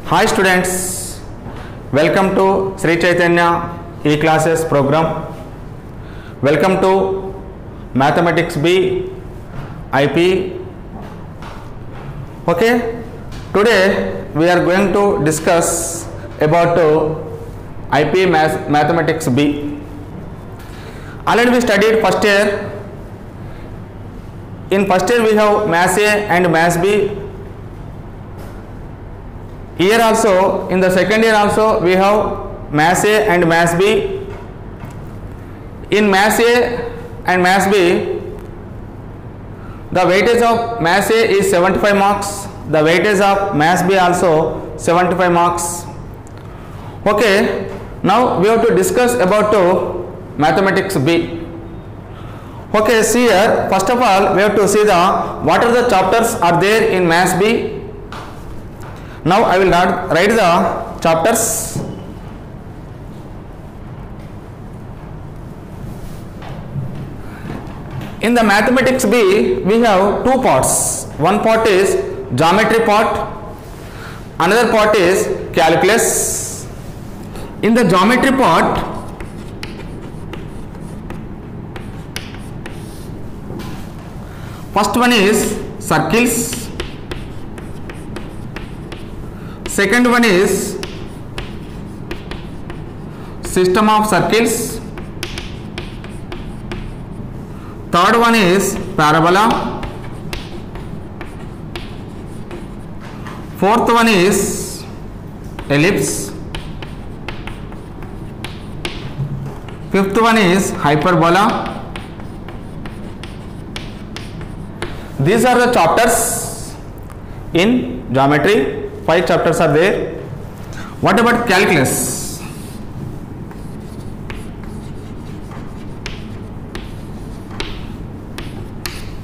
Hi students, welcome to Sri Chaitanya E-Classes program. Welcome to Mathematics B IP. Okay, today we are going to discuss about IP Mathematics B. Already we studied first year. In first year we have Mass A and Mass B. Here also, in the second year also, we have Mass A and Mass B. In Mass A and Mass B, the weightage of Mass A is 75 marks. The weightage of Mass B also 75 marks. Okay, now we have to discuss about Mathematics B. Okay, see here, first of all, we have to see what are the chapters are there in Mass B. Now I will write the chapters. In the Mathematics B, we have two parts. One part is geometry part, another part is calculus. In the geometry part, first one is circles. Second one is system of circles. Third one is parabola. Fourth one is ellipse. Fifth one is hyperbola. These are the chapters in geometry. 5 chapters are there. What about calculus?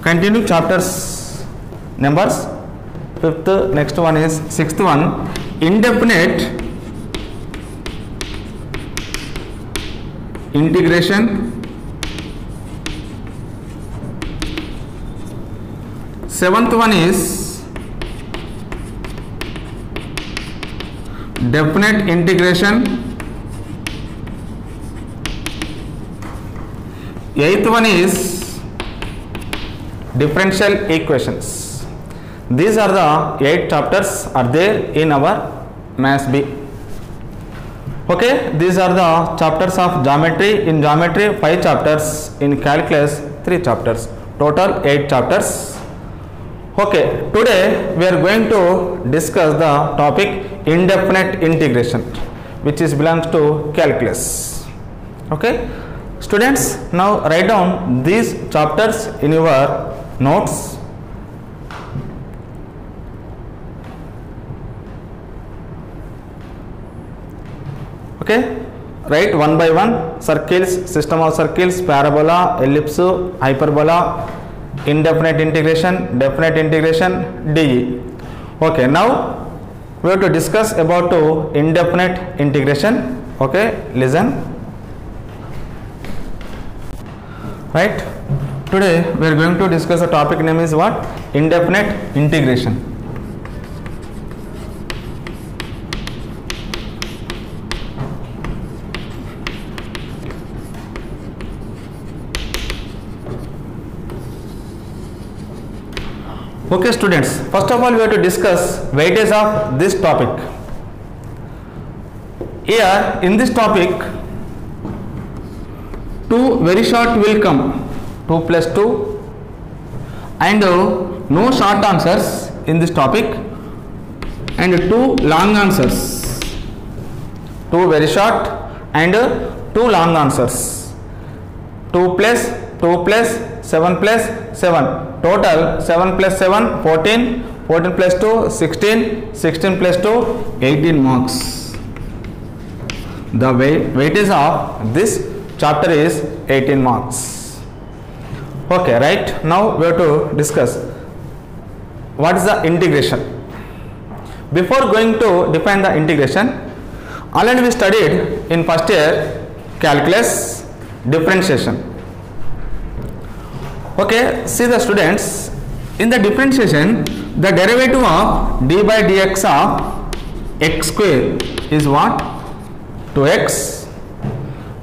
Continue chapters numbers. Fifth, next one is sixth one, indefinite integration. Seventh one is definite integration. Eighth one is differential equations. These are the 8 chapters are there in our Mass B. Okay, these are the chapters of geometry. In geometry 5 chapters, in calculus 3 chapters, total 8 chapters. Okay, today we are going to discuss the topic indefinite integration, which is belongs to calculus. Okay, students, now write down these chapters in your notes. Okay, write one by one: circles, system of circles, parabola, ellipse, hyperbola, indefinite integration, definite integration, DE. Okay, now we have to discuss about indefinite integration. Okay, listen. Right, today we are going to discuss the topic name is what? Indefinite integration. Okay students, first of all we have to discuss weightage of this topic. Here in this topic, 2 very short will come, 2 plus 2, and no short answers in this topic, and 2 long answers, 2 very short and 2 long answers. 2 plus 7 plus 7, total 7 plus 7 14, 14 plus 2 16, 16 plus 2 18 marks. The weightage of this chapter is 18 marks. Okay, right, now we have to discuss what is the integration. Before going to define the integration, already we studied in first year calculus, differentiation. Okay, see the students, in the differentiation, the derivative of d by dx of x square is what? 2x.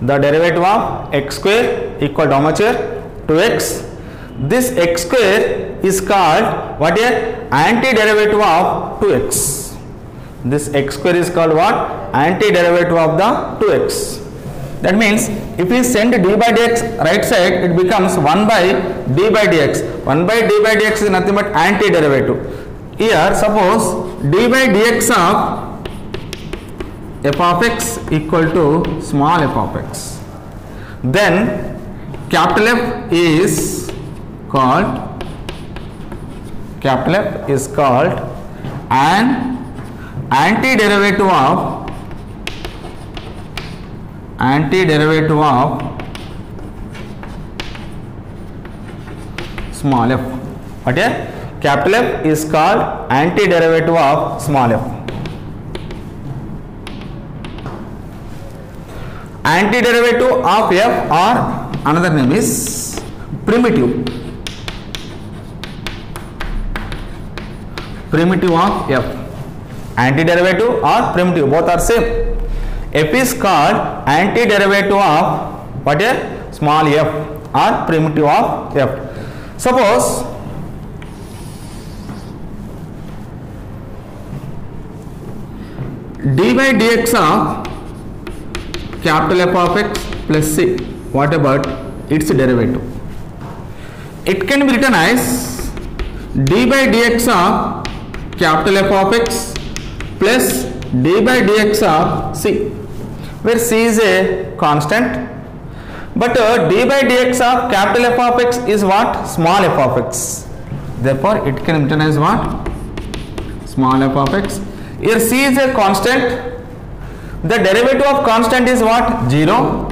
The derivative of x square equal to how much here? 2x. This x square is called what here? Antiderivative of 2x. This x square is called what? Antiderivative of the 2x. That means if we send d by dx right side, it becomes 1 by d by dx. 1 by d by dx is nothing but antiderivative. Here suppose d by dx of f of x equal to small f of x. Then capital F is called an antiderivative of small f. What here? Capital F is called antiderivative of small f. Antiderivative of f or another name is primitive. Primitive of f. Antiderivative or primitive, both are same. F is called antiderivative of what here? Small f or primitive of f. Suppose d by dx of capital F of x plus c, what about its derivative? It can be written as d by dx of capital F of x plus d by dx of c, where c is a constant, but d by dx of capital F of x is what? Small f of x. Therefore, it can be written as what? Small f of x. Here c is a constant. The derivative of constant is what? 0.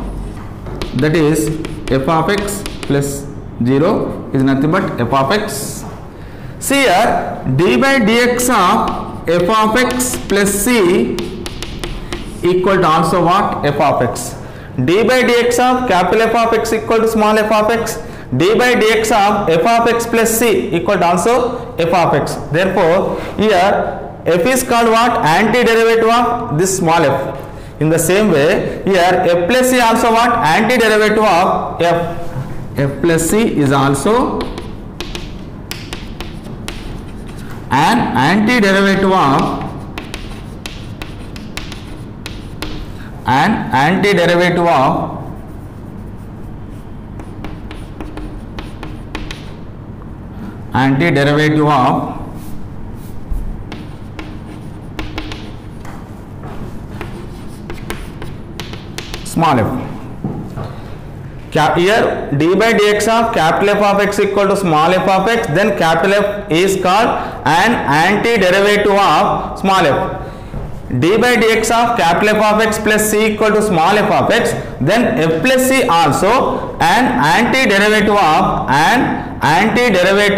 That is f of x plus 0 is nothing but f of x. See here, d by dx of f of x plus c equal to also what? F of x. D by dx of capital F of x equal to small f of x. D by dx of f of x plus c equal to also f of x. Therefore, here f is called what? Antiderivative of this small f. In the same way, here f plus c also what? Antiderivative of f. F plus c is also an antiderivative of small f. Here d by dx of capital F of x equal to small f of x, then capital F is called an antiderivative of small f. D by dx of capital F of x plus c equal to small f of x, then f plus c also an antiderivative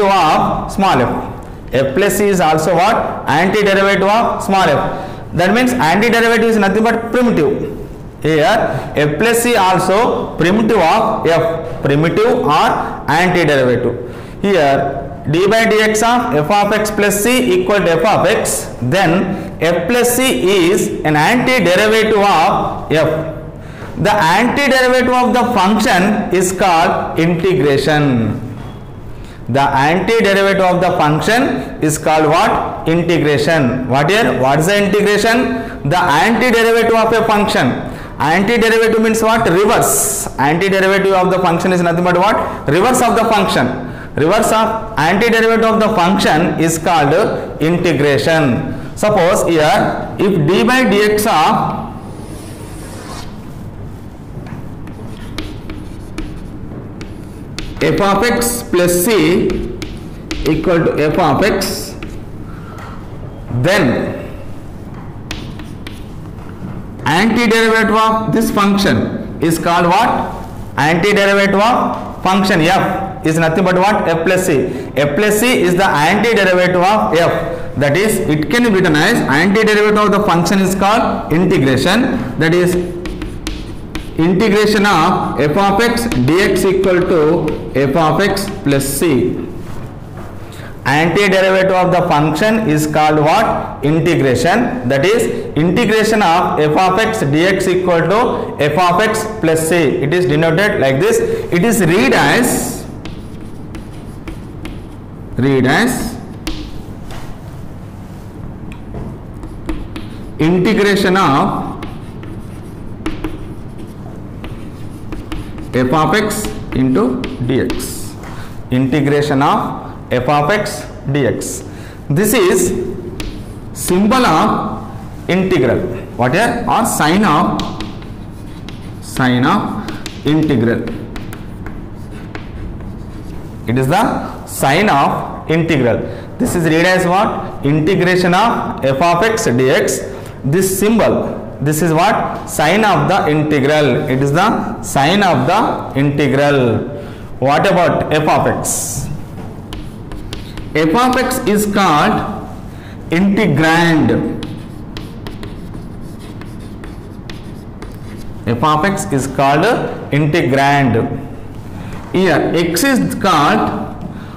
of small f. F plus c is also what? Antiderivative of small f. That means antiderivative is nothing but primitive. Here f plus c also primitive of f, primitive or antiderivative. Here d by dx of f of x plus c equal to f of x, then f plus c is an antiderivative of f. The antiderivative of the function is called integration. The antiderivative of the function is called what? Integration. What here? What is the integration? The antiderivative of a function. Antiderivative means what? Reverse. Antiderivative of the function is nothing but what? Reverse of the function. Reverse of antiderivative of the function is called integration. Suppose here, if d by dx of f of x plus c equal to f of x, then antiderivative of this function is called what? Antiderivative of function f is nothing but what? F plus c. F plus c is the antiderivative of f. That is, it can be written as antiderivative of the function is called integration. That is, integration of f of x dx equal to f of x plus c. Antiderivative of the function is called what? Integration. That is integration of f of x dx equal to f of x plus c. It is denoted like this. It is read as integration of f of x into dx. Integration of f of x dx. This is symbol of integral. What here? Or sign of integral. It is the sign of integral. This is read as what? Integration of f of x dx. This symbol, this is what? Sign of the integral. It is the sign of the integral. What about f of x? F of x is called integrand. F of x is called integrand. Here x is called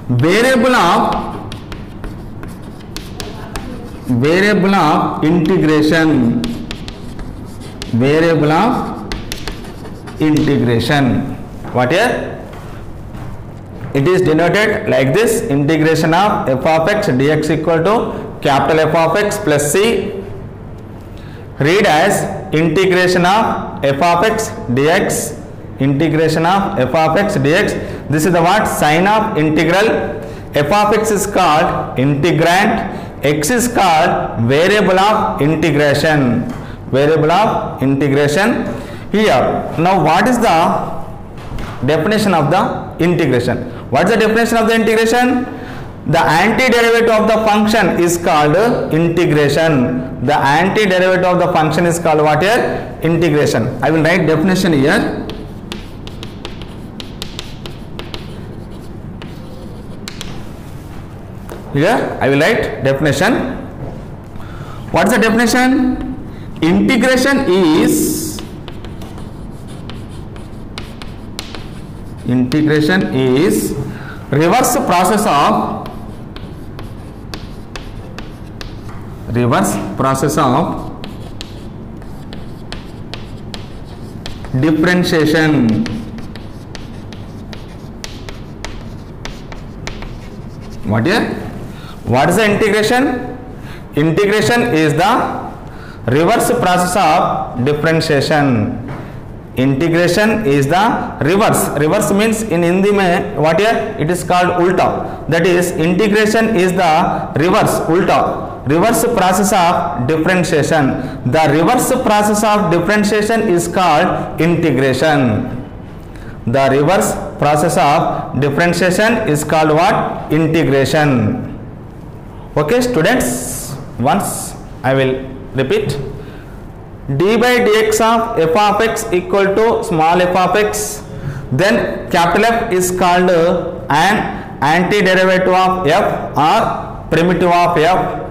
variable of integration. Variable of integration. What here? It is denoted like this: integration of f of x dx equal to capital F of x plus c. Read as integration of f of x dx. Integration of f of x dx. This is the what? Sign of integral. F of x is called integrand. X is called variable of integration. Variable of integration. Here, now what is the definition of the integration? What is the definition of the integration? The antiderivative of the function is called integration. The antiderivative of the function is called what here? Integration. I will write definition here. Here I will write definition. What is the definition? Integration is reverse process of differentiation. What here? What is the integration? Integration is the reverse process of differentiation. Integration is the reverse. Reverse means in Hindi mein what here? It is called ulta. That is integration is the reverse, ulta. Reverse process of differentiation. The reverse process of differentiation is called integration. The reverse process of differentiation is called what? Integration. Okay students, once I will repeat. D by dx of f of x equal to small f of x, then capital F is called an antiderivative of f or primitive of f.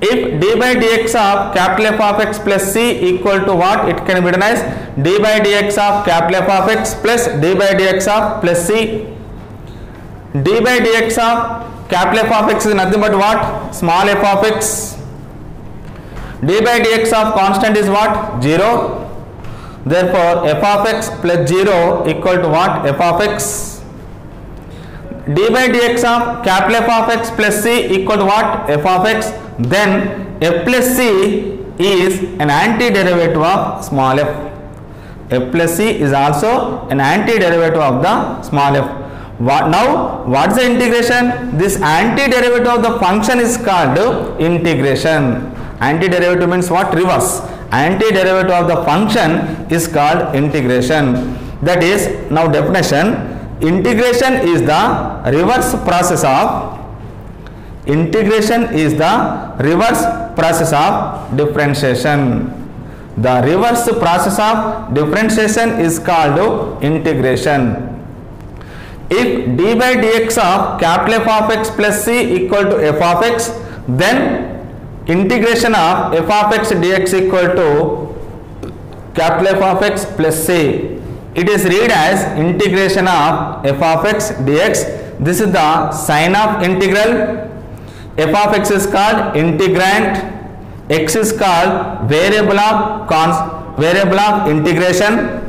If d by dx of capital F of x plus c equal to what? It can be written as d by dx of capital F of x plus d by dx of plus c. D by dx of capital F of x is nothing but what? Small f of x. D by dx of constant is what? 0. Therefore f of x plus 0 equal to what? F of x. D by dx of capital F of x plus c equal to what? F of x. Then f plus c is an antiderivative of small f. F plus c is also an antiderivative of the small f. Now what is the integration? This antiderivative of the function is called integration. Antiderivative means what? Reverse. Antiderivative of the function is called integration. That is, now definition. Integration is the reverse process of differentiation. The reverse process of differentiation is called integration. If d by dx of capital F of x plus c equal to f of x, then integration of f of x dx equal to capital F of x plus c. It is read as integration of f of x dx. this is the sign of integral. F of x is called integrand. X is called variable of integration.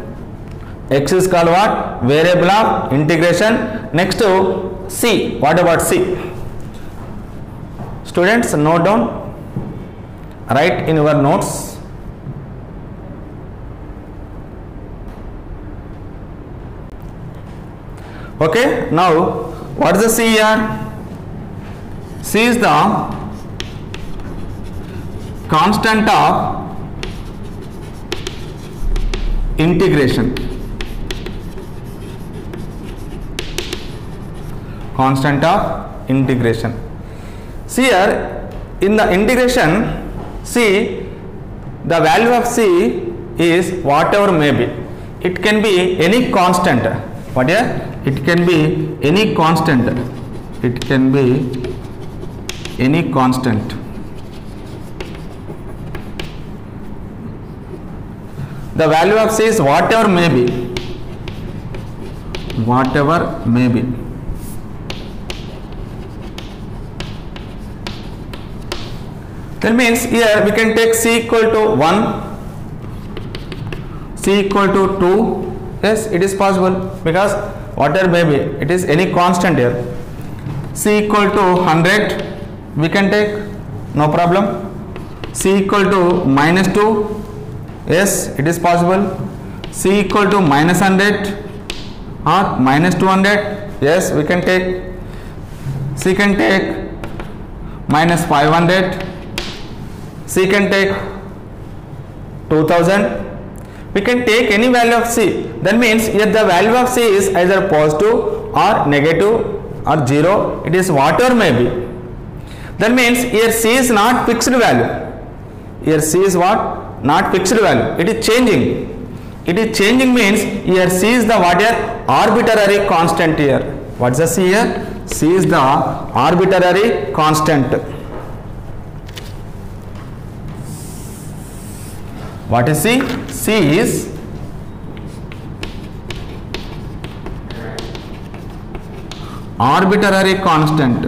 X is called what? Variable of integration. Next to C. What about C? Students, note down. Write in your notes. Okay. Now, what is the C here? C is the constant of integration. Constant of integration. See here, in the integration, see, the value of C is whatever may be. It can be any constant. What here? It can be any constant. It can be any constant. The value of C is whatever may be. Whatever may be. That means here we can take C equal to 1, C equal to 2. Yes, it is possible because whatever may be, it is any constant here. C equal to 100. We can take, no problem. C equal to minus 2. Yes, it is possible. C equal to minus 100 or minus 200. Yes, we can take. C can take minus 500. C can take 2000. We can take any value of C. That means here the value of C is either positive or negative or 0. It is whatever may be. That means here C is not fixed value. Here C is what? Not fixed value. It is changing. It is changing means here C is the what here? Arbitrary constant here. What is the C here? C is the arbitrary constant. What is C? C is arbitrary constant.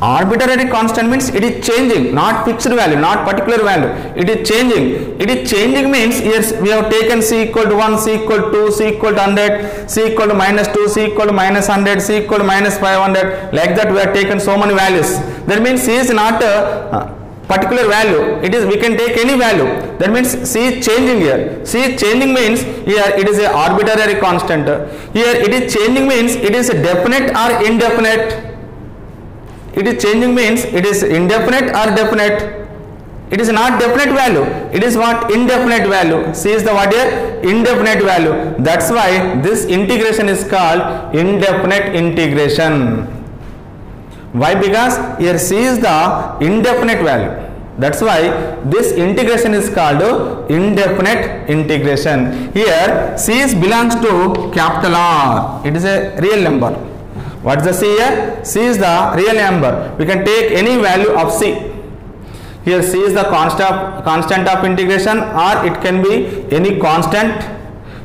Arbitrary constant means it is changing, not fixed value, not particular value. It is changing. It is changing means here we have taken C equal to 1, C equal to 2, C equal to 100, C equal to minus 2, C equal to minus 100, C equal to minus 500. Like that we have taken so many values. That means C is not a particular value. It is, we can take any value. That means C is changing here. C is changing means here it is a arbitrary constant. Here it is changing means it is definite or indefinite. It is changing means it is indefinite or definite. It is not definite value. It is what? Indefinite value. C is the what here? Indefinite value. That's why this integration is called indefinite integration. Why? Because here C is the indefinite value. That's why this integration is called indefinite integration. Here C is belongs to capital R. It is a real number. What is the C here? C is the real number. We can take any value of C. Here C is the constant of integration, or it can be any constant.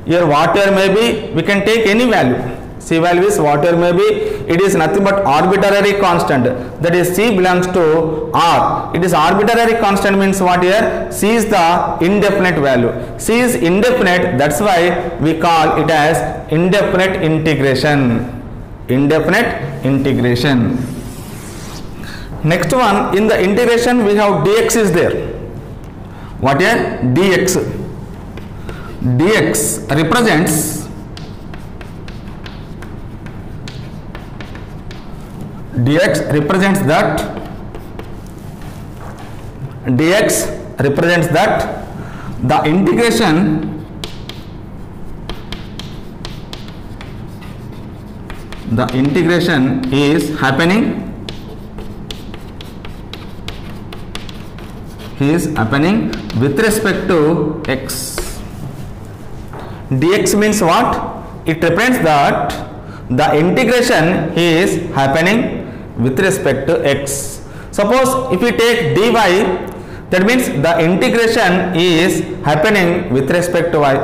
Here whatever may be, we can take any value. C value is whatever may be. It is nothing but arbitrary constant. That is C belongs to R. It is arbitrary constant means what here? C is the indefinite value. C is indefinite. That's why we call it as indefinite integration. Indefinite integration. Next one, in the integration we have dx is there. What here? Dx. Dx represents that the integration is happening with respect to x. Dx means what? It represents that the integration is happening with respect to x. Suppose if we take dy, that means the integration is happening with respect to y.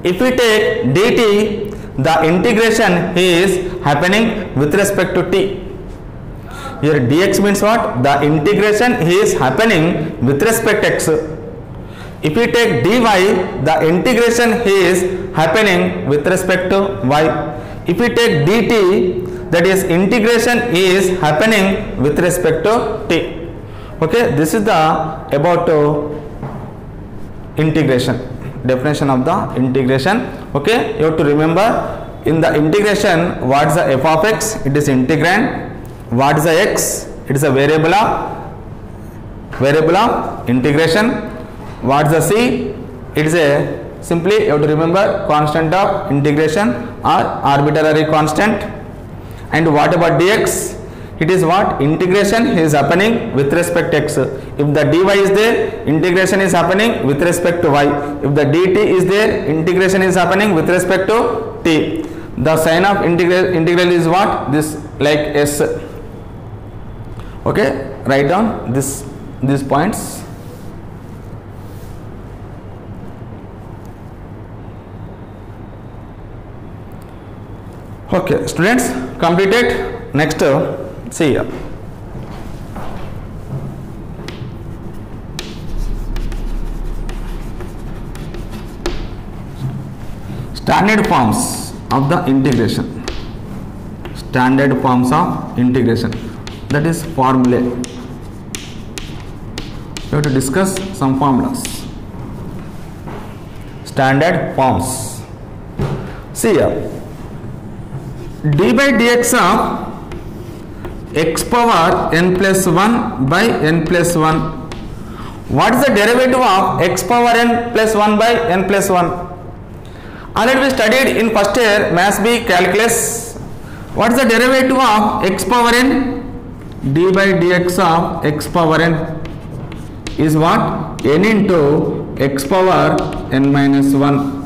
If we take dt, the integration is happening with respect to t. Here dx means what? The integration is happening with respect to x. If we take dy, the integration is happening with respect to y. If we take dt, that is integration is happening with respect to t. Okay, this is the about integration, definition of the integration. Okay, you have to remember in the integration, what is the f of x? It is integrand. What is the x? It is a variable of integration. What is the c? It is a simply you have to remember constant of integration or arbitrary constant. And what about dx? It is what? Integration is happening with respect to x. If the dy is there, integration is happening with respect to y. If the dt is there, integration is happening with respect to t. The sign of integral is what? This like s. Okay, write down these points. Okay, students, completed. Next, see here. Standard forms of the integration. Standard forms of integration. That is formulae. We have to discuss some formulas. Standard forms. See here. D by dx of x power n plus 1 by n plus 1. What is the derivative of x power n plus 1 by n plus 1? Already we studied in first year Maths B calculus. What is the derivative of x power n? D by dx of x power n is what? N into x power n minus 1.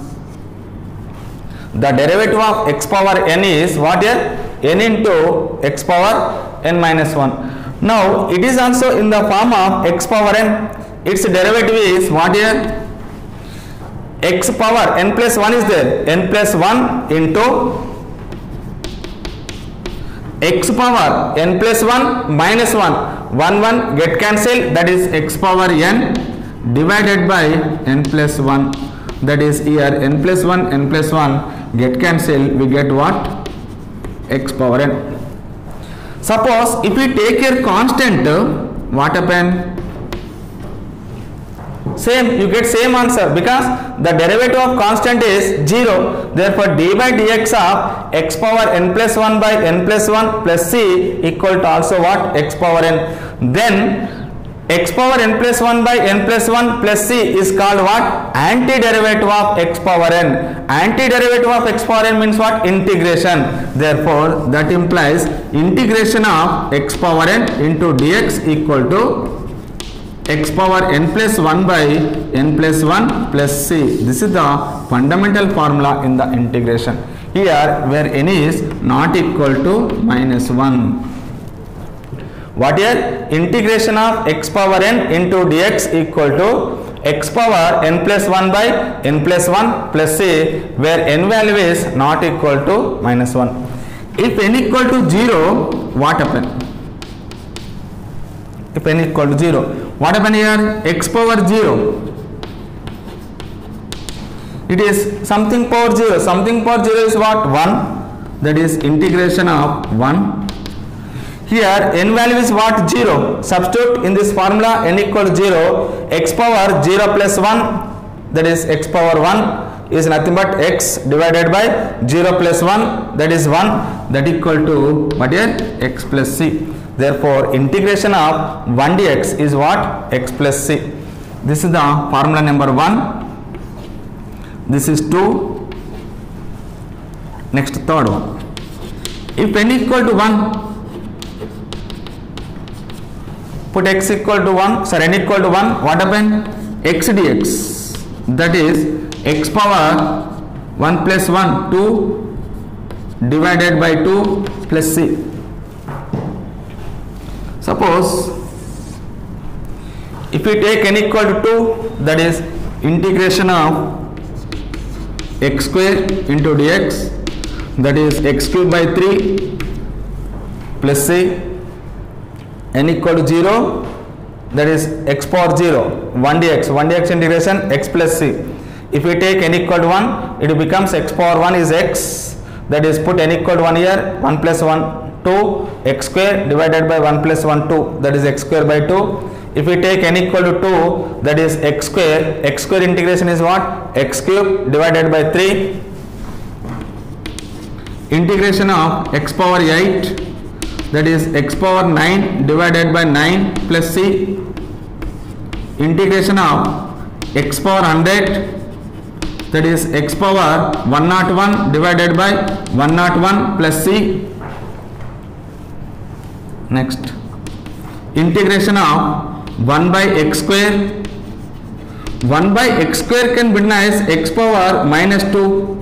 The derivative of x power n is what here? N into x power n minus 1. Now it is also in the form of x power n. Its derivative is what here? X power n plus 1 is there. N plus 1 into x power n plus 1 minus 1. 1 get cancelled, that is x power n divided by n plus 1. That is here n plus 1 get cancelled, we get what? X power n. Suppose if we take here constant, what happen? Same, you get same answer because the derivative of constant is 0. Therefore d by dx of x power n plus 1 by n plus 1 plus c equal to also what? X power n. Then x power n plus 1 by n plus 1 plus c is called what? Antiderivative of x power n. Antiderivative of x power n means what? Integration. Therefore that implies integration of x power n into dx equal to x power n plus 1 by n plus 1 plus c. This is the fundamental formula in the integration. Here where n is not equal to minus 1. What here? Integration of x power n into dx equal to x power n plus 1 by n plus 1 plus c, where n value is not equal to minus 1. If n equal to 0, what happen? If n equal to 0, what happen here? X power 0. It is something power 0. Something power 0 is what? 1. That is integration of 1. Here n value is what? 0. Substitute in this formula n equal to 0. X power 0 plus 1, that is x power 1 is nothing but x divided by 0 plus 1, that is 1, that equal to what here? X plus c. Therefore integration of 1 dx is what? X plus c. This is the formula number 1. This is 2. Next third one. If n equal to 1, put x equal to 1, sorry, n equal to 1, what happen? X dx, that is x power 1 plus 1, 2 divided by 2 plus c. Suppose if we take n equal to 2, that is integration of x square into dx that is x cube by 3 plus c, n equal to 0, that is x power 0, 1 dx integration x plus c. If we take n equal to 1, it becomes x power 1 is x, that is put n equal to 1 here, 1 plus 1 2, x square divided by 1 plus 1 2, that is x square by 2. If we take n equal to 2, that is x square integration is what? X cube divided by 3, integration of x power 8, that is x power 9 divided by 9 plus c, integration of x power 100, that is x power 101 divided by 101 plus c. Next, integration of 1 by x square. 1 by x square can be written as x power minus 2.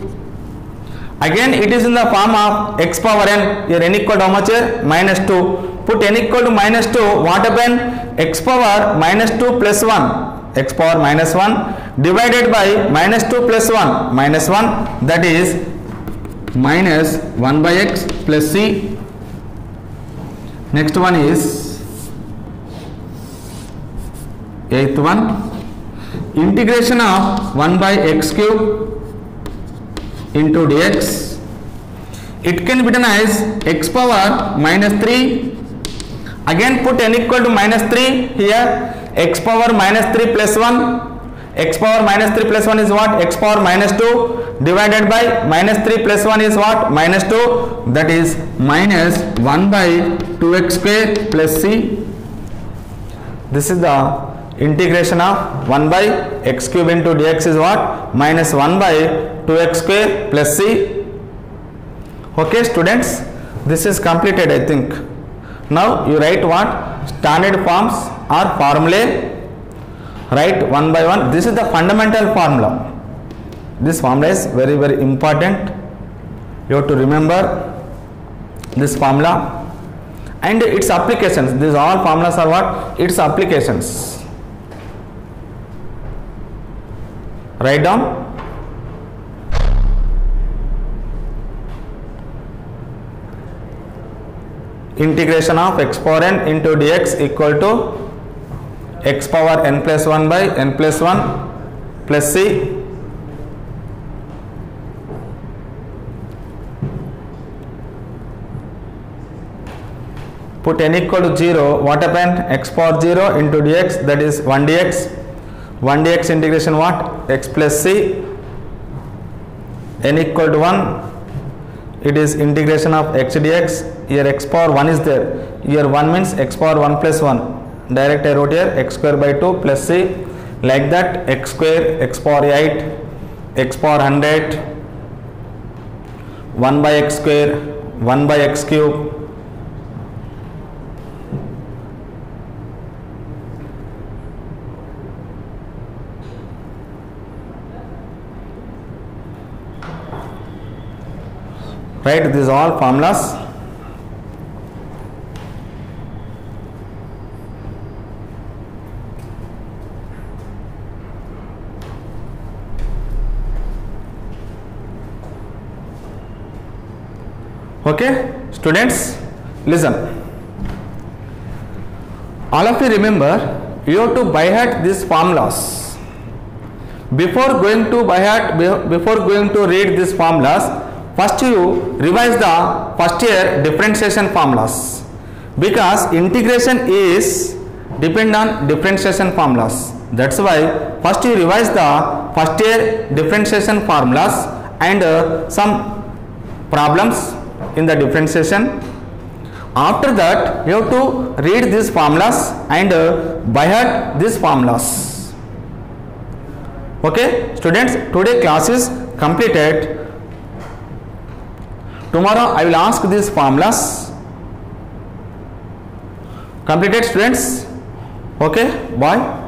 Again it is in the form of x power n. Here n equal to how much here? Minus 2. Put n equal to minus 2. What happened? X power minus 2 plus 1. X power minus 1 divided by minus 2 plus 1. Minus 1, that is minus 1 by x plus c. Next one is 8th one. Integration of 1 by x cube into dx. It can be written as x power minus 3. Again put n equal to minus 3 here. X power minus 3 plus 1. X power minus 3 plus 1 is what? X power minus 2 divided by minus 3 plus 1 is what? Minus 2. That is minus 1 by 2x square plus c. This is the integration of 1 by x cube into dx is what? Minus 1 by 2x square plus c. Okay students, this is completed I think. Now you write what? Standard forms or formulae. Write one by one. This is the fundamental formula. This formula is very important. You have to remember this formula and its applications. These all formulas are what? Its applications. Write down. Integration of x power n into dx equal to x power n plus 1 by n plus 1 plus c. Put n equal to 0. What happened? X power 0 into dx, that is 1 dx. 1 dx integration what? X plus c. N equal to 1. It is integration of x dx. Here x power 1 is there. Here 1 means x power 1 plus 1. Direct I wrote here x square by 2 plus c. Like that x square, x power 8, x power 100, 1 by x square, 1 by x cube. Right, these are all formulas. Okay, students, listen. All of you remember, you have to by heart these formulas. Before going to read these formulas, first you revise the first year differentiation formulas, because integration is depend on differentiation formulas. That's why first you revise the first year differentiation formulas and some problems in the differentiation. After that you have to read these formulas and by heart these formulas. Okay students, today class is completed. Tomorrow I will ask these formulas. Completed students. Okay, bye.